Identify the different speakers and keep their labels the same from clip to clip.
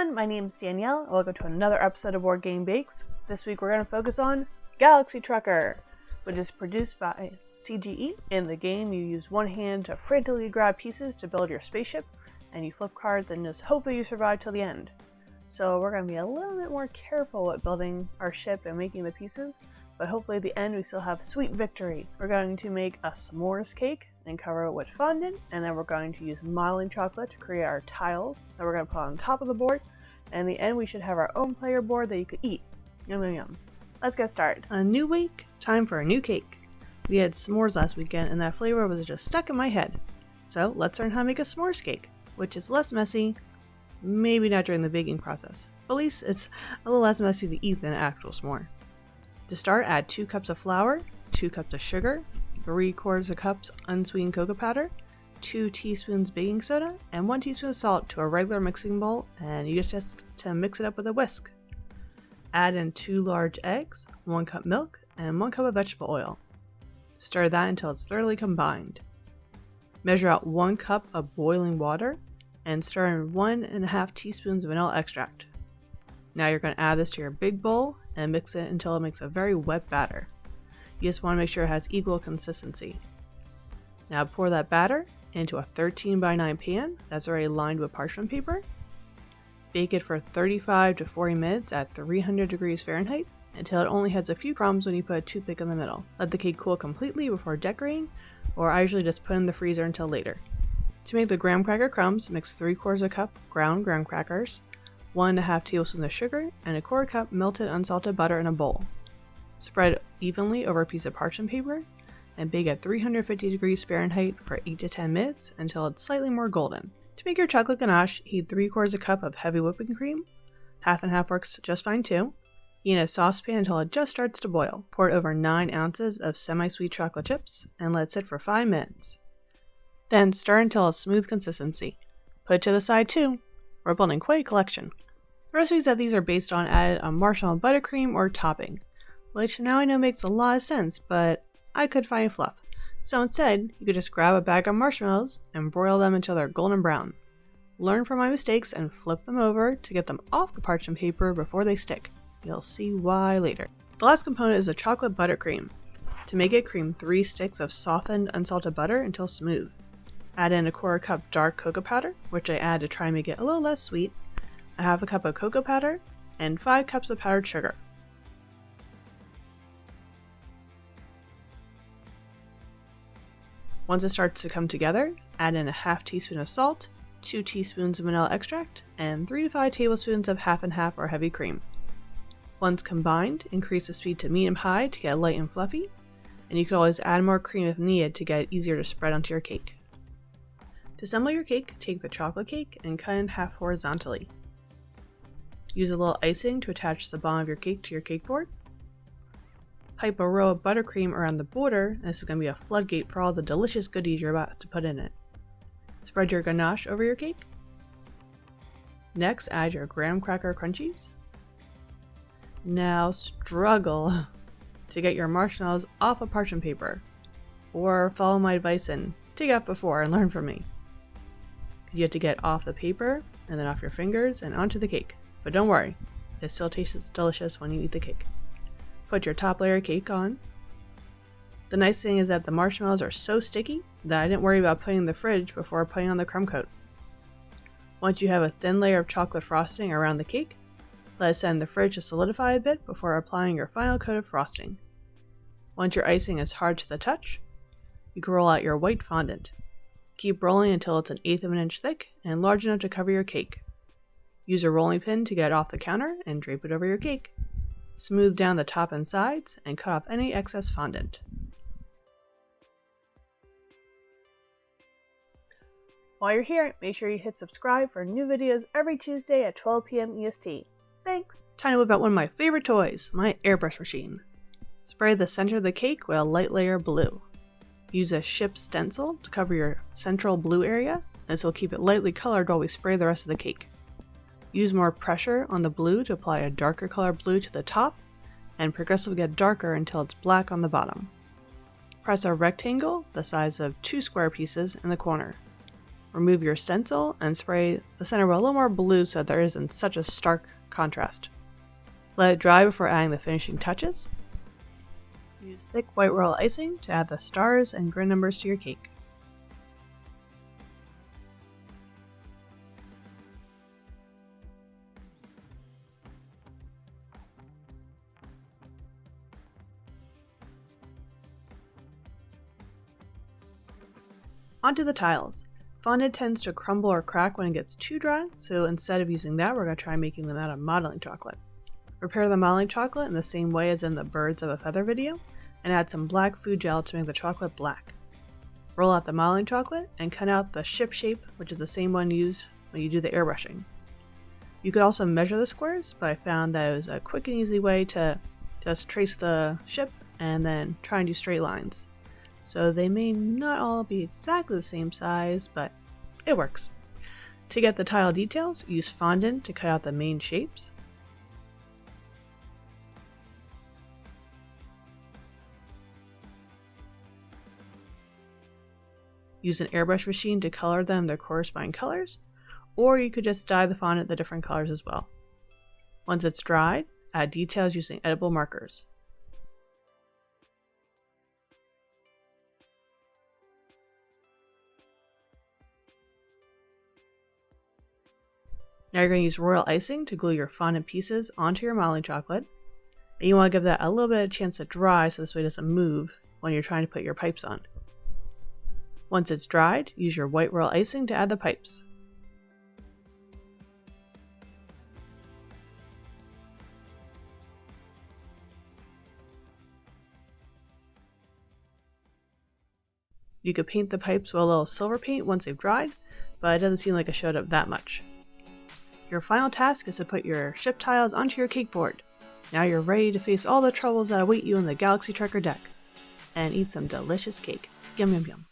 Speaker 1: everyone, my name is Danielle, and welcome to another episode of Board Game Bakes. This week we're going to focus on Galaxy Trucker, which is produced by CGE. In the game, you use one hand to frantically grab pieces to build your spaceship, and you flip cards and just hope that you survive till the end. So we're going to be a little bit more careful with building our ship and making the pieces, but hopefully at the end we still have sweet victory. We're going to make a s'mores cake and cover it with fondant, and then we're going to use modeling chocolate to create our tiles that we're going to put on top of the board, and in the end we should have our own player board that you could eat. Yum yum yum. Let's get started. A new week, time for a new cake. We had s'mores last weekend and that flavor was just stuck in my head. So let's learn how to make a s'mores cake, which is less messy, maybe not during the baking process, but at least it's a little less messy to eat than an actual s'more. To start, add 2 cups of flour, 2 cups of sugar, 3/4 cups unsweetened cocoa powder, 2 teaspoons baking soda, and 1 teaspoon of salt to a regular mixing bowl, and you just have to mix it up with a whisk. Add in 2 large eggs, 1 cup milk, and 1 cup of vegetable oil. Stir that until it's thoroughly combined. Measure out 1 cup of boiling water and stir in 1.5 teaspoons of vanilla extract. Now you're going to add this to your big bowl and mix it until it makes a very wet batter. You just want to make sure it has equal consistency. Now pour that batter into a 13x9 pan that's already lined with parchment paper. Bake it for 35 to 40 minutes at 300 degrees Fahrenheit until it only has a few crumbs when you put a toothpick in the middle. Let the cake cool completely before decorating, or I usually just put it in the freezer until later. To make the graham cracker crumbs, mix 3/4 cup ground graham crackers, 1.5 tablespoons of sugar, and 1/4 cup melted unsalted butter in a bowl. Spread evenly over a piece of parchment paper and bake at 350 degrees Fahrenheit for 8 to 10 minutes until it's slightly more golden. To make your chocolate ganache, heat 3/4 cup of heavy whipping cream. Half and half works just fine too. Heat in a saucepan until it just starts to boil. Pour it over 9 ounces of semi-sweet chocolate chips and let it sit for 5 minutes. Then stir until a smooth consistency. Put it to the side too. We're building quite a collection. The recipes that these are based on added a marshmallow buttercream or topping, which now I know makes a lot of sense, but I could find fluff. So instead, you could just grab a bag of marshmallows and broil them until they're golden brown. Learn from my mistakes and flip them over to get them off the parchment paper before they stick. You'll see why later. The last component is the chocolate buttercream. To make it, cream 3 sticks of softened unsalted butter until smooth. Add in 1/4 cup dark cocoa powder, which I add to try and make it a little less sweet, 1/2 cup of cocoa powder, and 5 cups of powdered sugar. Once it starts to come together, add in 1/2 teaspoon of salt, 2 teaspoons of vanilla extract, and 3 to 5 tablespoons of half and half or heavy cream. Once combined, increase the speed to medium-high to get light and fluffy, and you can always add more cream if needed to get it easier to spread onto your cake. To assemble your cake, take the chocolate cake and cut it in half horizontally. Use a little icing to attach the bottom of your cake to your cake board. Pipe a row of buttercream around the border, and this is going to be a floodgate for all the delicious goodies you're about to put in it. Spread your ganache over your cake. Next, add your graham cracker crunchies. Now struggle to get your marshmallows off of parchment paper, or follow my advice and take it off before and learn from me. You have to get off the paper and then off your fingers and onto the cake, but don't worry, it still tastes delicious when you eat the cake. Put your top layer of cake on. The nice thing is that the marshmallows are so sticky that I didn't worry about putting in the fridge before putting on the crumb coat. Once you have a thin layer of chocolate frosting around the cake, let it set in the fridge to solidify a bit before applying your final coat of frosting. Once your icing is hard to the touch, you can roll out your white fondant. Keep rolling until it's 1/8 of an inch thick and large enough to cover your cake. Use a rolling pin to get it off the counter and drape it over your cake. Smooth down the top and sides and cut off any excess fondant. While you're here, make sure you hit subscribe for new videos every Tuesday at 12 p.m. EST. Thanks! Time to whip out one of my favorite toys, my airbrush machine. Spray the center of the cake with a light layer of blue. Use a ship stencil to cover your central blue area, and this will keep it lightly colored while we spray the rest of the cake. Use more pressure on the blue to apply a darker color blue to the top, and progressively get darker until it's black on the bottom. Press a rectangle the size of 2 square pieces in the corner. remove your stencil and spray the center with a little more blue so that there isn't such a stark contrast. Let it dry before adding the finishing touches. Use thick white royal icing to add the stars and grid numbers to your cake. Onto the tiles. Fondant tends to crumble or crack when it gets too dry, so instead of using that, we're going to try making them out of modeling chocolate. Prepare the modeling chocolate in the same way as in the Birds of a Feather video, and add some black food gel to make the chocolate black. Roll out the modeling chocolate and cut out the ship shape, which is the same one used when you do the airbrushing. You could also measure the squares, but I found that it was a quick and easy way to just trace the ship and then try and do straight lines. So they may not all be exactly the same size, but it works. To get the tile details, use fondant to cut out the main shapes. Use an airbrush machine to color them their corresponding colors, or you could just dye the fondant the different colors as well. Once it's dried, add details using edible markers. Now you're going to use royal icing to glue your fondant pieces onto your modeling chocolate. And you want to give that a little bit of chance to dry so this way it doesn't move when you're trying to put your pipes on. Once it's dried, use your white royal icing to add the pipes. You could paint the pipes with a little silver paint once they've dried, but it doesn't seem like it showed up that much. Your final task is to put your ship tiles onto your cake board. Now you're ready to face all the troubles that await you in the Galaxy Trucker deck, and eat some delicious cake. Yum yum yum.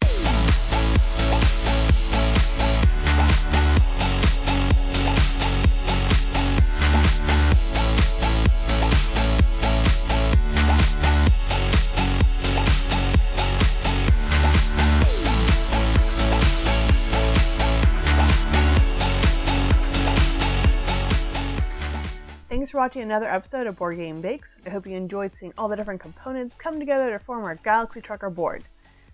Speaker 1: Thanks for watching another episode of Board Game Bakes. I hope you enjoyed seeing all the different components come together to form our Galaxy Trucker board.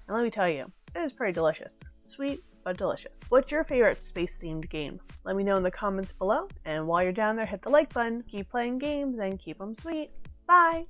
Speaker 1: And let me tell you, it is pretty delicious. Sweet, but delicious. What's your favorite space-themed game? Let me know in the comments below, and while you're down there, hit the like button, keep playing games, and keep them sweet. Bye!